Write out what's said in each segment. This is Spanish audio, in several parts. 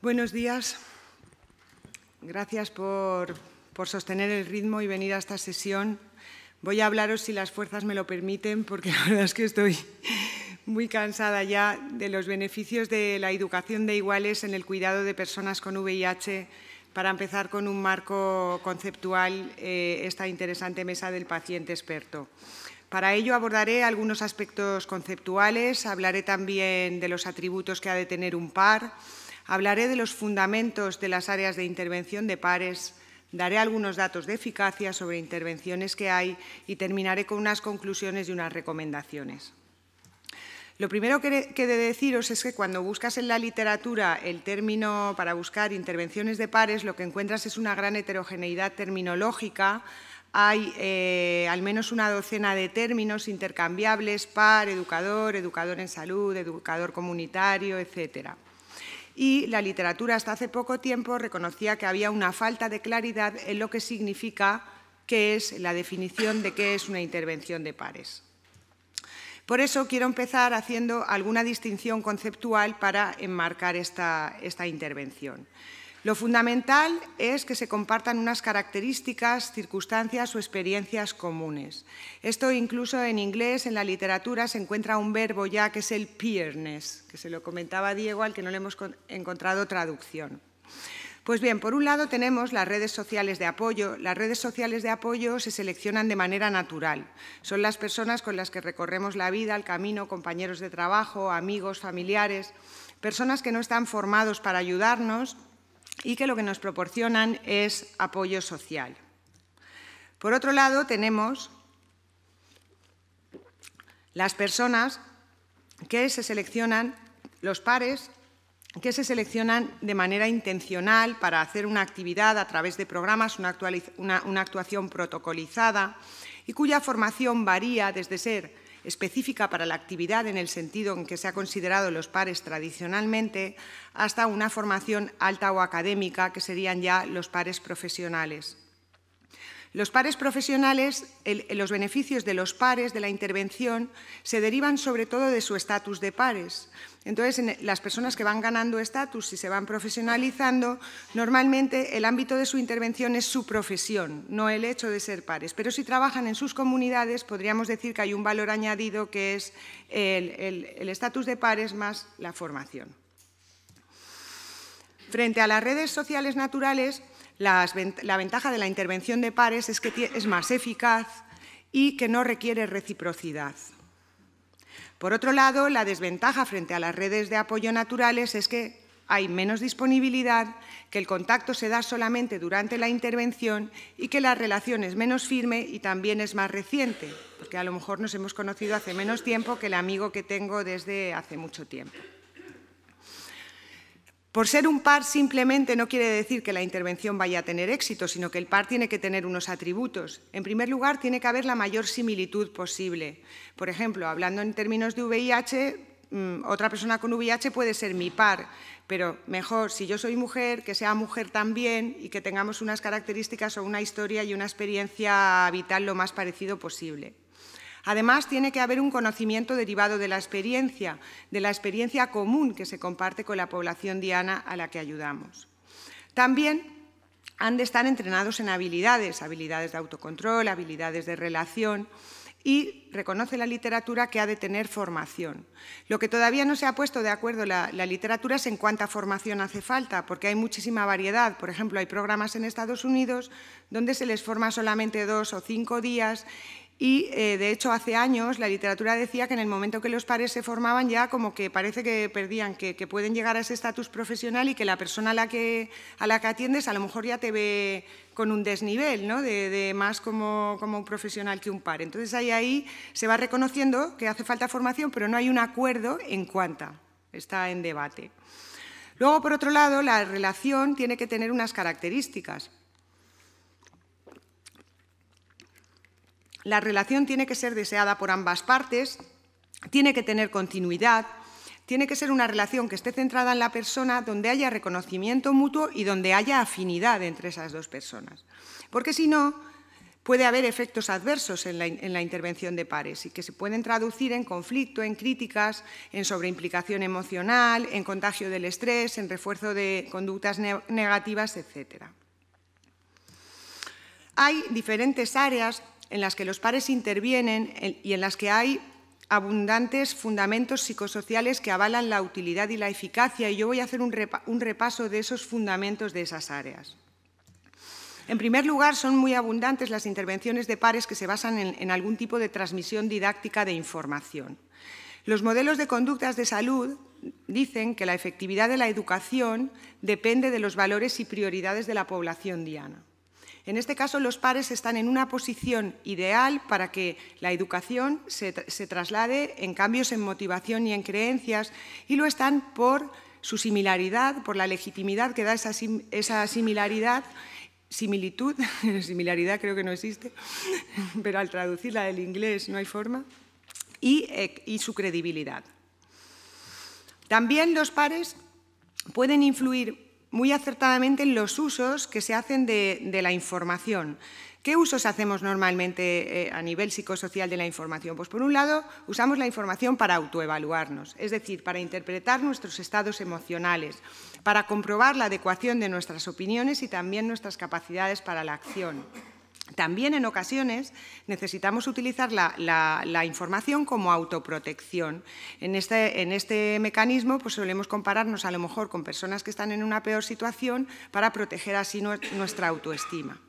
Buenos días. Gracias por sostener el ritmo y venir a esta sesión. Voy a hablaros, si las fuerzas me lo permiten, porque la verdad es que estoy muy cansada ya de los beneficios de la educación de iguales en el cuidado de personas con VIH, para empezar con un marco conceptual esta interesante mesa del paciente experto. Para ello abordaré algunos aspectos conceptuales, hablaré también de los atributos que ha de tener un PAR, hablaré de los fundamentos de las áreas de intervención de pares, daré algunos datos de eficacia sobre intervenciones que hay y terminaré con unas conclusiones y unas recomendaciones. Lo primero que he de deciros es que cuando buscas en la literatura el término para buscar intervenciones de pares, lo que encuentras es una gran heterogeneidad terminológica. Hay al menos una docena de términos intercambiables: par, educador, educador en salud, educador comunitario, etcétera. Y la literatura hasta hace poco tiempo reconocía que había una falta de claridad en lo que significa, qué es la definición de qué es una intervención de pares. Por eso quiero empezar haciendo alguna distinción conceptual para enmarcar esta intervención. Lo fundamental es que se compartan unas características, circunstancias o experiencias comunes. Esto incluso en inglés, en la literatura, se encuentra un verbo ya que es el peerness, que se lo comentaba Diego, al que no le hemos encontrado traducción. Pues bien, por un lado tenemos las redes sociales de apoyo. Las redes sociales de apoyo se seleccionan de manera natural. Son las personas con las que recorremos la vida, el camino, compañeros de trabajo, amigos, familiares, personas que no están formados para ayudarnos y que lo que nos proporcionan es apoyo social. Por otro lado, tenemos las personas que se seleccionan, los pares, que se seleccionan de manera intencional para hacer una actividad a través de programas, una actuación protocolizada, y cuya formación varía desde ser específica para la actividad en el sentido en que se ha considerado los pares tradicionalmente, hasta una formación alta o académica, que serían ya los pares profesionales. Los pares profesionales, los beneficios de los pares, de la intervención, se derivan sobre todo de su estatus de pares. Entonces, las personas que van ganando estatus y se van profesionalizando, normalmente el ámbito de su intervención es su profesión, no el hecho de ser pares. Pero si trabajan en sus comunidades, podríamos decir que hay un valor añadido, que es el estatus de pares más la formación. Frente a las redes sociales naturales, la ventaja de la intervención de pares es que es más eficaz y que no requiere reciprocidad. Por otro lado, la desventaja frente a las redes de apoyo naturales es que hay menos disponibilidad, que el contacto se da solamente durante la intervención y que la relación es menos firme y también es más reciente, porque a lo mejor nos hemos conocido hace menos tiempo que el amigo que tengo desde hace mucho tiempo. Por ser un par simplemente no quiere decir que la intervención vaya a tener éxito, sino que el par tiene que tener unos atributos. En primer lugar, tiene que haber la mayor similitud posible. Por ejemplo, hablando en términos de VIH, otra persona con VIH puede ser mi par, pero mejor, si yo soy mujer, que sea mujer también y que tengamos unas características o una historia y una experiencia vital lo más parecido posible. Además, tiene que haber un conocimiento derivado de la experiencia común que se comparte con la población diana a la que ayudamos. También han de estar entrenados en habilidades de autocontrol, habilidades de relación, y reconoce la literatura que ha de tener formación. Lo que todavía no se ha puesto de acuerdo la literatura es en cuánta formación hace falta, porque hay muchísima variedad. Por ejemplo, hay programas en Estados Unidos donde se les forma solamente 2 o 5 días. Y, de hecho, hace años la literatura decía que en el momento que los pares se formaban ya como que parece que perdían, que pueden llegar a ese estatus profesional y que la persona a la que atiendes a lo mejor ya te ve con un desnivel, ¿no? de más como un profesional que un par. Entonces, ahí se va reconociendo que hace falta formación, pero no hay un acuerdo en cuánta. Está en debate. Luego, por otro lado, la relación tiene que tener unas características. La relación tiene que ser deseada por ambas partes, tiene que tener continuidad, tiene que ser una relación que esté centrada en la persona, donde haya reconocimiento mutuo y donde haya afinidad entre esas dos personas. Porque si no, puede haber efectos adversos en la intervención de pares y que se pueden traducir en conflicto, en críticas, en sobreimplicación emocional, en contagio del estrés, en refuerzo de conductas negativas, etc. Hay diferentes áreas en las que los pares intervienen y en las que hay abundantes fundamentos psicosociales que avalan la utilidad y la eficacia, y yo voy a hacer un repaso de esos fundamentos de esas áreas. En primer lugar, son muy abundantes las intervenciones de pares que se basan en algún tipo de transmisión didáctica de información. Los modelos de conductas de salud dicen que la efectividad de la educación depende de los valores y prioridades de la población diana. En este caso, los pares están en una posición ideal para que la educación se traslade en cambios en motivación y en creencias, y lo están por su similaridad, por la legitimidad que da esa similaridad, similitud, similaridad creo que no existe, pero al traducirla del inglés no hay forma, y su credibilidad. También los pares pueden influir muy acertadamente en los usos que se hacen de la información. ¿Qué usos hacemos normalmente a nivel psicosocial de la información? Pues por un lado, usamos la información para autoevaluarnos, es decir, para interpretar nuestros estados emocionales, para comprobar la adecuación de nuestras opiniones y también nuestras capacidades para la acción. También en ocasiones necesitamos utilizar la información como autoprotección. En este mecanismo pues solemos compararnos a lo mejor con personas que están en una peor situación para proteger así nuestra autoestima.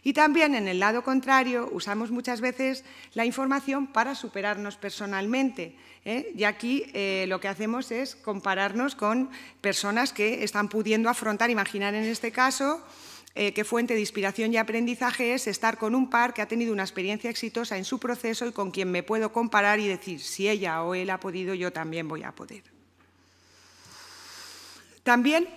Y también en el lado contrario usamos muchas veces la información para superarnos personalmente. Y aquí lo que hacemos es compararnos con personas que están pudiendo afrontar, imaginar en este caso, qué fuente de inspiración y aprendizaje es estar con un par que ha tenido una experiencia exitosa en su proceso y con quien me puedo comparar y decir, si ella o él ha podido, yo también voy a poder. También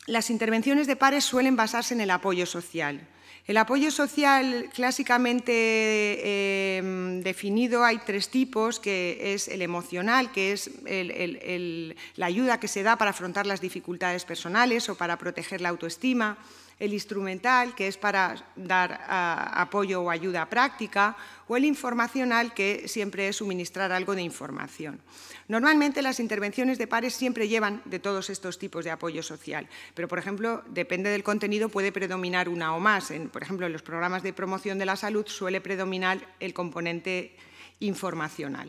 las intervenciones de pares suelen basarse en el apoyo social. El apoyo social clásicamente definido hay tres tipos, que es el emocional, que es la ayuda que se da para afrontar las dificultades personales o para proteger la autoestima, el instrumental, que es para dar apoyo o ayuda práctica, o el informacional, que siempre es suministrar algo de información. Normalmente las intervenciones de pares siempre llevan de todos estos tipos de apoyo social, pero, por ejemplo, depende del contenido, puede predominar una o más. Por ejemplo, en los programas de promoción de la salud suele predominar el componente informacional.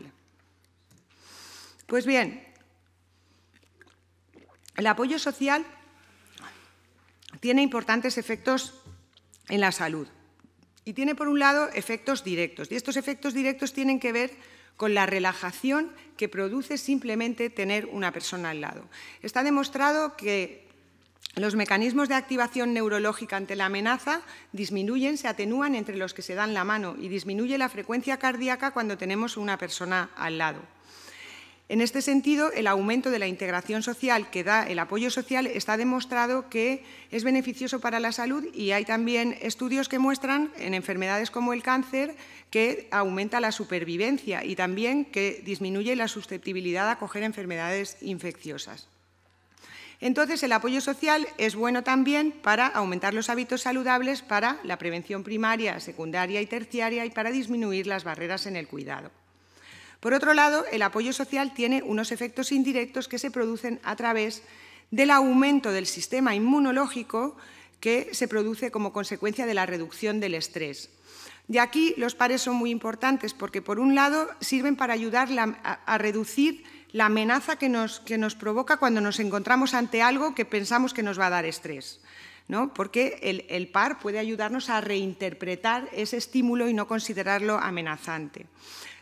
Pues bien, el apoyo social tiene importantes efectos en la salud y tiene, por un lado, efectos directos. Y estos efectos directos tienen que ver con la relajación que produce simplemente tener una persona al lado. Está demostrado que los mecanismos de activación neurológica ante la amenaza disminuyen, se atenúan entre los que se dan la mano y disminuye la frecuencia cardíaca cuando tenemos una persona al lado. En este sentido, el aumento de la integración social que da el apoyo social está demostrado que es beneficioso para la salud, y hay también estudios que muestran en enfermedades como el cáncer que aumenta la supervivencia y también que disminuye la susceptibilidad a coger enfermedades infecciosas. Entonces, el apoyo social es bueno también para aumentar los hábitos saludables para la prevención primaria, secundaria y terciaria y para disminuir las barreras en el cuidado. Por otro lado, el apoyo social tiene unos efectos indirectos que se producen a través del aumento del sistema inmunológico que se produce como consecuencia de la reducción del estrés. Y aquí los pares son muy importantes porque, por un lado, sirven para ayudar a reducir la amenaza que nos provoca cuando nos encontramos ante algo que pensamos que nos va a dar estrés, ¿no? Porque el par puede ayudarnos a reinterpretar ese estímulo y no considerarlo amenazante.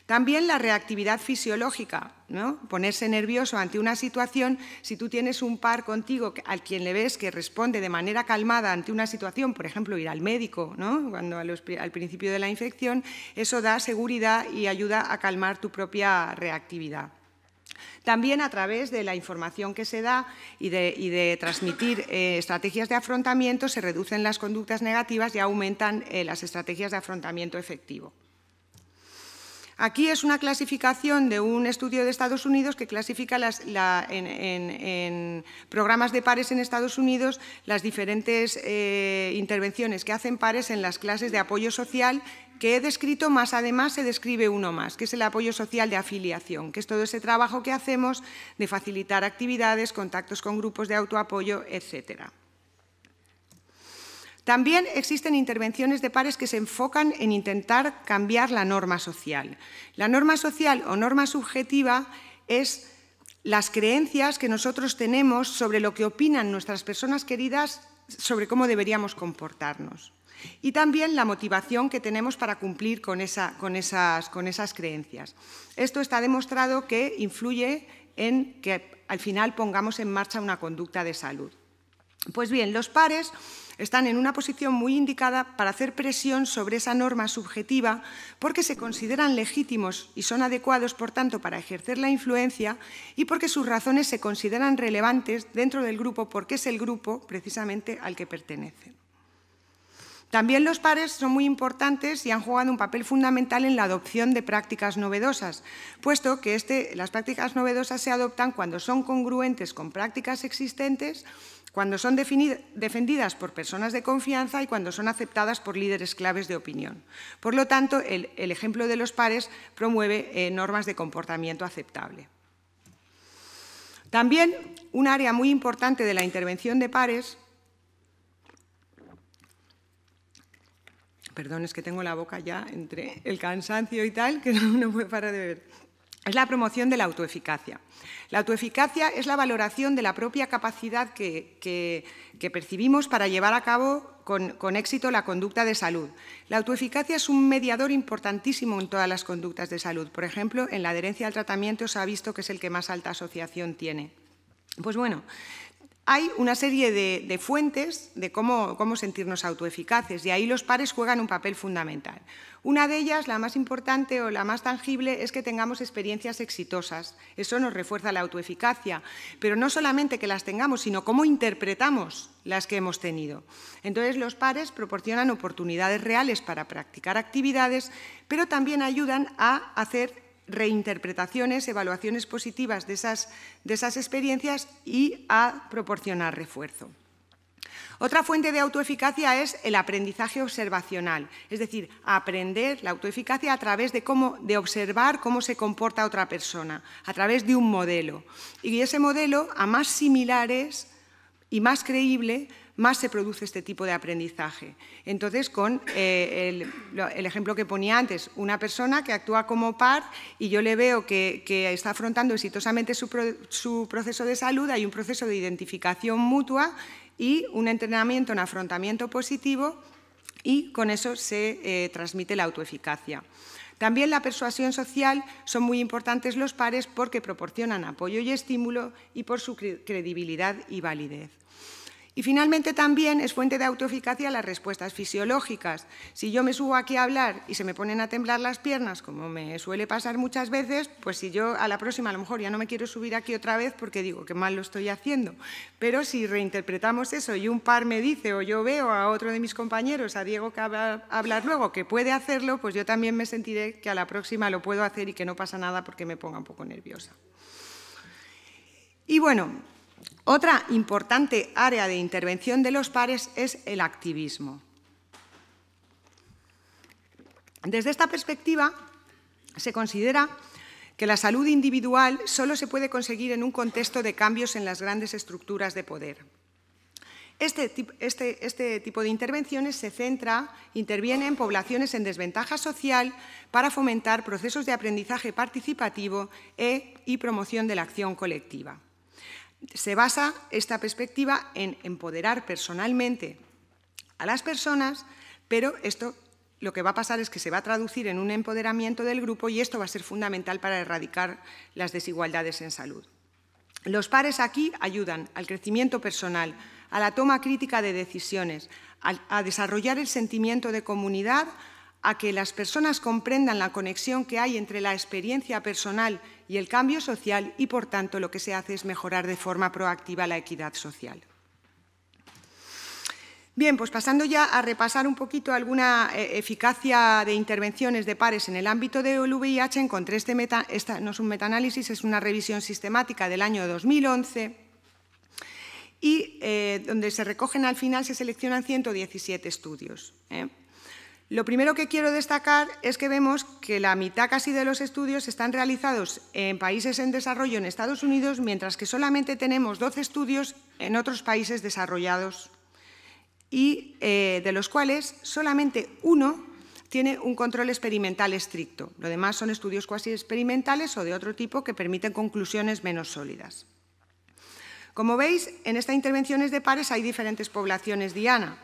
También la reactividad fisiológica, ¿no? Ponerse nervioso ante una situación, si tú tienes un par contigo al quien le ves que responde de manera calmada ante una situación, por ejemplo, ir al médico, ¿no? Cuando al principio de la infección, eso da seguridad y ayuda a calmar tu propia reactividad. También a través de la información que se da y de transmitir estrategias de afrontamiento se reducen las conductas negativas y aumentan las estrategias de afrontamiento efectivo. Aquí es una clasificación de un estudio de Estados Unidos que clasifica en programas de pares en Estados Unidos las diferentes intervenciones que hacen pares en las clases de apoyo social que he descrito, más además se describe uno más, que es el apoyo social de afiliación, que es todo ese trabajo que hacemos de facilitar actividades, contactos con grupos de autoapoyo, etcétera. También existen intervenciones de pares que se enfocan en intentar cambiar la norma social. La norma social o norma subjetiva es las creencias que nosotros tenemos sobre lo que opinan nuestras personas queridas sobre cómo deberíamos comportarnos. Y también la motivación que tenemos para cumplir con esas creencias. Esto está demostrado que influye en que al final pongamos en marcha una conducta de salud. Pues bien, los pares están en una posición muy indicada para hacer presión sobre esa norma subjetiva porque se consideran legítimos y son adecuados, por tanto, para ejercer la influencia y porque sus razones se consideran relevantes dentro del grupo porque es el grupo, precisamente, al que pertenecen. También los pares son muy importantes y han jugado un papel fundamental en la adopción de prácticas novedosas, puesto que las prácticas novedosas se adoptan cuando son congruentes con prácticas existentes, cuando son defendidas por personas de confianza y cuando son aceptadas por líderes claves de opinión. Por lo tanto, el ejemplo de los pares promueve normas de comportamiento aceptable. También un área muy importante de la intervención de pares, perdón, es que tengo la boca ya entre el cansancio y tal, que no puedo parar de beber, es la promoción de la autoeficacia. La autoeficacia es la valoración de la propia capacidad que percibimos para llevar a cabo con éxito la conducta de salud. La autoeficacia es un mediador importantísimo en todas las conductas de salud. Por ejemplo, en la adherencia al tratamiento se ha visto que es el que más alta asociación tiene. Pues bueno, hay una serie de fuentes de cómo sentirnos autoeficaces y ahí los pares juegan un papel fundamental. Una de ellas, la más importante o la más tangible, es que tengamos experiencias exitosas. Eso nos refuerza la autoeficacia, pero no solamente que las tengamos, sino cómo interpretamos las que hemos tenido. Entonces, los pares proporcionan oportunidades reales para practicar actividades, pero también ayudan a hacer reinterpretaciones, evaluaciones positivas de esas experiencias y a proporcionar refuerzo. Otra fuente de autoeficacia es el aprendizaje observacional, es decir, aprender la autoeficacia a través de observar cómo se comporta otra persona, a través de un modelo. Y ese modelo, a más similares y más creíble, más se produce este tipo de aprendizaje. Entonces, con el ejemplo que ponía antes, una persona que actúa como par y yo le veo que está afrontando exitosamente su proceso de salud, hay un proceso de identificación mutua y un entrenamiento en afrontamiento positivo y con eso se transmite la autoeficacia. También la persuasión social son muy importantes los pares porque proporcionan apoyo y estímulo y por su credibilidad y validez. Y finalmente también es fuente de autoeficacia las respuestas fisiológicas. Si yo me subo aquí a hablar y se me ponen a temblar las piernas, como me suele pasar muchas veces, pues si yo a la próxima a lo mejor ya no me quiero subir aquí otra vez porque digo que mal lo estoy haciendo. Pero si reinterpretamos eso y un par me dice o yo veo a otro de mis compañeros, a Diego que va a hablar luego, que puede hacerlo, pues yo también me sentiré que a la próxima lo puedo hacer y que no pasa nada porque me ponga un poco nerviosa. Y bueno, otra importante área de intervención de los pares es el activismo. Desde esta perspectiva, se considera que la salud individual solo se puede conseguir en un contexto de cambios en las grandes estructuras de poder. Este tipo de intervenciones interviene en poblaciones en desventaja social para fomentar procesos de aprendizaje participativo y promoción de la acción colectiva. Se basa esta perspectiva en empoderar personalmente a las personas, pero esto lo que va a pasar es que se va a traducir en un empoderamiento del grupo y esto va a ser fundamental para erradicar las desigualdades en salud. Los pares aquí ayudan al crecimiento personal, a la toma crítica de decisiones, a desarrollar el sentimiento de comunidad, a que las personas comprendan la conexión que hay entre la experiencia personal y el cambio social y, por tanto, lo que se hace es mejorar de forma proactiva la equidad social. Bien, pues pasando ya a repasar un poquito alguna eficacia de intervenciones de pares en el ámbito del VIH, encontré esta no es un metaanálisis, es una revisión sistemática del año 2011 y donde se recogen al final, se seleccionan 117 estudios. Lo primero que quiero destacar es que vemos que la mitad casi de los estudios están realizados en países en desarrollo en Estados Unidos, mientras que solamente tenemos 12 estudios en otros países desarrollados y de los cuales solamente uno tiene un control experimental estricto. Lo demás son estudios cuasi experimentales o de otro tipo que permiten conclusiones menos sólidas. Como veis, en estas intervenciones de pares hay diferentes poblaciones diana,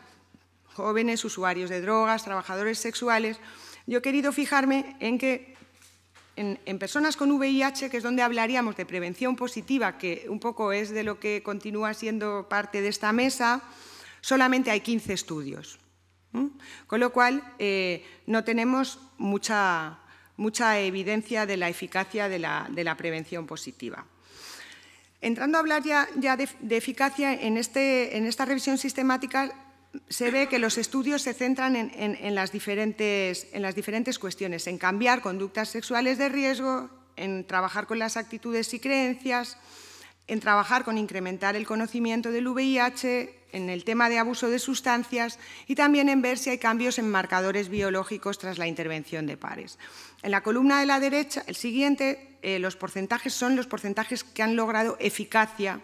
jóvenes, usuarios de drogas, trabajadores sexuales. Yo he querido fijarme en que en personas con VIH, que es donde hablaríamos de prevención positiva, que un poco es de lo que continúa siendo parte de esta mesa, solamente hay 15 estudios, con lo cual no tenemos mucha evidencia de la eficacia de la prevención positiva. Entrando a hablar ya de eficacia, en esta revisión sistemática se ve que los estudios se centran en las diferentes cuestiones, en cambiar conductas sexuales de riesgo, en trabajar con las actitudes y creencias, en trabajar con incrementar el conocimiento del VIH, en el tema de abuso de sustancias y también en ver si hay cambios en marcadores biológicos tras la intervención de pares. En la columna de la derecha, el siguiente, los porcentajes son los porcentajes que han logrado eficacia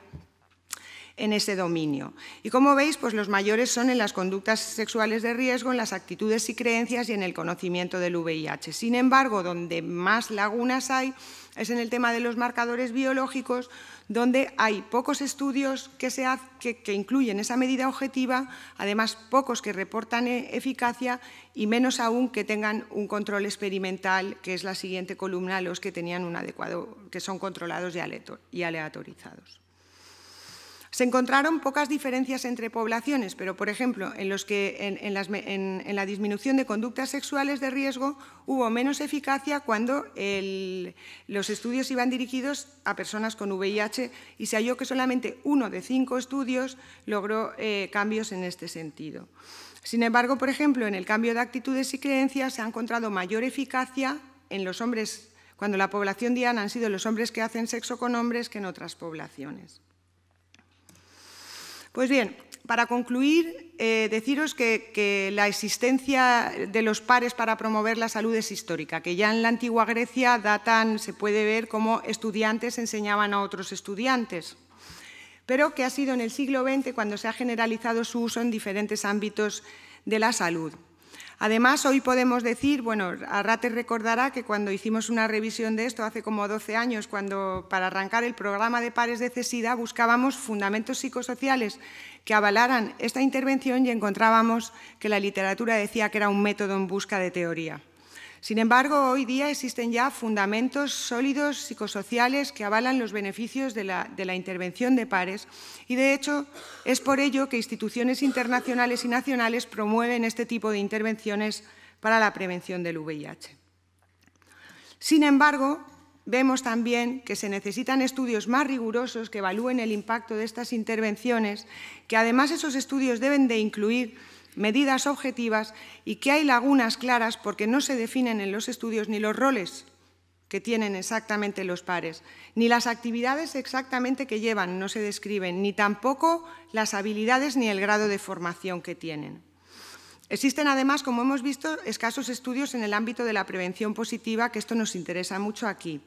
en ese dominio. Y como veis, pues los mayores son en las conductas sexuales de riesgo, en las actitudes y creencias y en el conocimiento del VIH. Sin embargo, donde más lagunas hay es en el tema de los marcadores biológicos, donde hay pocos estudios que incluyen esa medida objetiva, además pocos que reportan eficacia y menos aún que tengan un control experimental, que es la siguiente columna, los que tenían un adecuado, que son controlados y aleatorizados. Se encontraron pocas diferencias entre poblaciones, pero, por ejemplo, en la disminución de conductas sexuales de riesgo hubo menos eficacia cuando los estudios iban dirigidos a personas con VIH y se halló que solamente 1 de 5 estudios logró cambios en este sentido. Sin embargo, por ejemplo, en el cambio de actitudes y creencias se ha encontrado mayor eficacia en los hombres, cuando la población diana han sido los hombres que hacen sexo con hombres, que en otras poblaciones. Pues bien, para concluir, deciros que la existencia de los pares para promover la salud es histórica, que ya en la antigua Grecia se puede ver cómo estudiantes enseñaban a otros estudiantes, pero que ha sido en el siglo XX cuando se ha generalizado su uso en diferentes ámbitos de la salud. Además, hoy podemos decir, bueno, Arrate recordará que cuando hicimos una revisión de esto hace como 12 años, cuando para arrancar el programa de pares de CESIDA buscábamos fundamentos psicosociales que avalaran esta intervención y encontrábamos que la literatura decía que era un método en busca de teoría. Sin embargo, hoy día existen ya fundamentos sólidos psicosociales que avalan los beneficios de la intervención de pares y, de hecho, es por ello que instituciones internacionales y nacionales promueven este tipo de intervenciones para la prevención del VIH. Sin embargo, vemos también que se necesitan estudios más rigurosos que evalúen el impacto de estas intervenciones, que además esos estudios deben de incluir medidas objetivas y que hay lagunas claras porque no se definen en los estudios ni los roles que tienen exactamente los pares, ni las actividades exactamente que llevan, no se describen, ni tampoco las habilidades ni el grado de formación que tienen. Existen además, como hemos visto, escasos estudios en el ámbito de la prevención positiva, que esto nos interesa mucho aquí.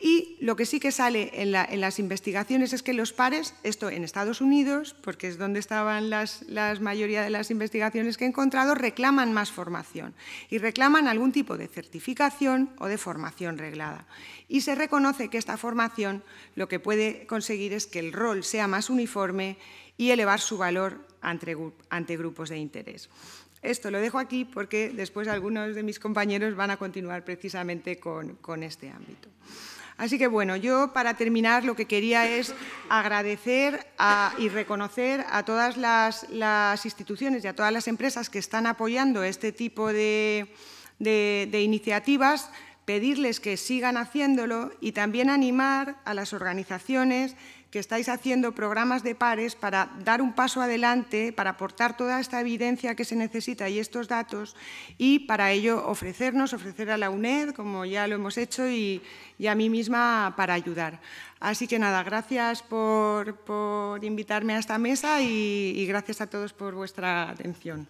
Y lo que sí que sale en las investigaciones es que los pares, esto en Estados Unidos, porque es donde estaban la mayoría de las investigaciones que he encontrado, reclaman más formación y reclaman algún tipo de certificación o de formación reglada. Y se reconoce que esta formación lo que puede conseguir es que el rol sea más uniforme y elevar su valor ante grupos de interés. Esto lo dejo aquí porque después algunos de mis compañeros van a continuar precisamente con este ámbito. Así que, bueno, yo para terminar lo que quería es agradecer y reconocer a todas las instituciones y a todas las empresas que están apoyando este tipo de iniciativas, pedirles que sigan haciéndolo y también animar a las organizaciones que estáis haciendo programas de pares para dar un paso adelante, para aportar toda esta evidencia que se necesita y estos datos, y para ello ofrecer a la UNED, como ya lo hemos hecho, y a mí misma para ayudar. Así que nada, gracias por invitarme a esta mesa y gracias a todos por vuestra atención.